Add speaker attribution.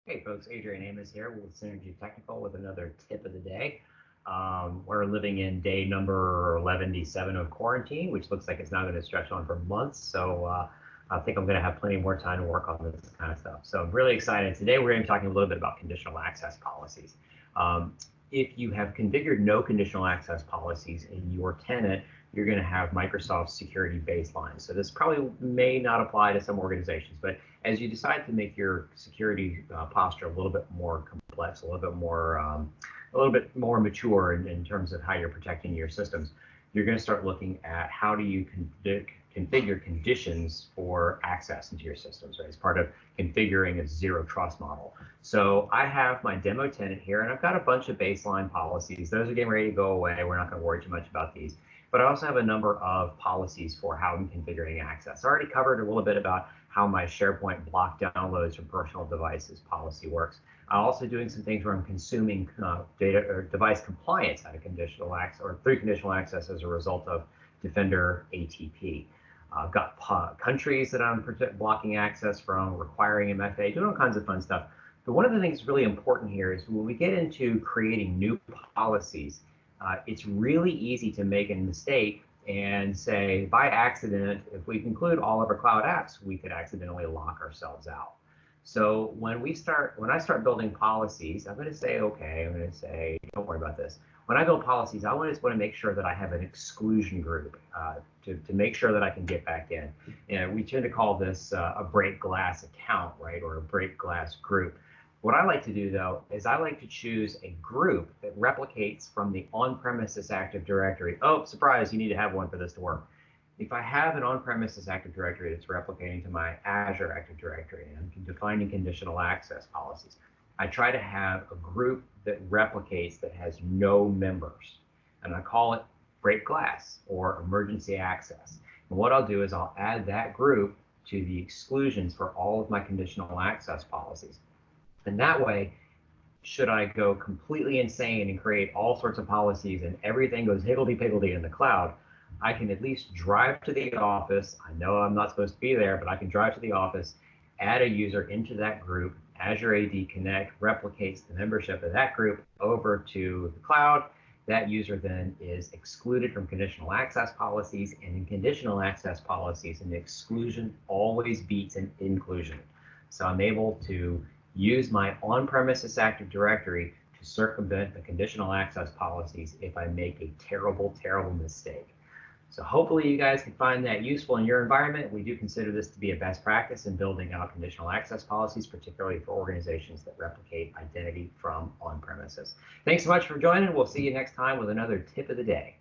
Speaker 1: Hey folks, Adrian Amos here with Synergy Technical with another tip of the day. We're living in day number 11 of quarantine, which looks like it's not going to stretch on for months. So I think I'm going to have plenty more time to work on this kind of stuff. So I'm really excited. Today we're going to be talking a little bit about conditional access policies. Um, if you have configured no conditional access policies in your tenant, you're going to have Microsoft security baseline. So this probably may not apply to some organizations, but as you decide to make your security posture a little bit more complex, a little bit more mature in terms of how you're protecting your systems, you're going to start looking at how do you configure conditions for access into your systems, right? As part of configuring a zero trust model. So I have my demo tenant here, and I've got a bunch of baseline policies. Those are getting ready to go away. We're not going to worry too much about these. But I also have a number of policies for how I'm configuring access. I already covered a little bit about how my SharePoint block downloads from personal devices policy works. I'm also doing some things where I'm consuming data or device compliance out of conditional access or through conditional access as a result of Defender ATP. I've got countries that I'm blocking access from, requiring MFA, doing all kinds of fun stuff. But one of the things really important here is when we get into creating new policies, it's really easy to make a mistake and say, by accident, if we include all of our cloud apps, we could accidentally lock ourselves out. So when I start building policies, I'm going to say, okay, I'm going to say, don't worry about this. When I build policies, I just want to make sure that I have an exclusion group to make sure that I can get back in. And we tend to call this a break glass account, right, or a break glass group. What I like to do, though, is I like to choose a group that replicates from the on-premises Active Directory. Oh, surprise, you need to have one for this to work. If I have an on-premises Active Directory that's replicating to my Azure Active Directory and I'm defining conditional access policies, I try to have a group that replicates that has no members. And I call it break glass or emergency access. And what I'll do is I'll add that group to the exclusions for all of my conditional access policies. And that way, should I go completely insane and create all sorts of policies and everything goes higgledy-piggledy in the cloud, I can at least drive to the office. I know I'm not supposed to be there, but I can drive to the office, add a user into that group. Azure AD Connect replicates the membership of that group over to the cloud. That user then is excluded from conditional access policies, and in conditional access policies, an exclusion always beats an inclusion. So I'm able to use my on-premises Active Directory to circumvent the conditional access policies if I make a terrible, terrible mistake. So hopefully you guys can find that useful in your environment. We do consider this to be a best practice in building out conditional access policies, particularly for organizations that replicate identity from on-premises. Thanks so much for joining. We'll see you next time with another tip of the day.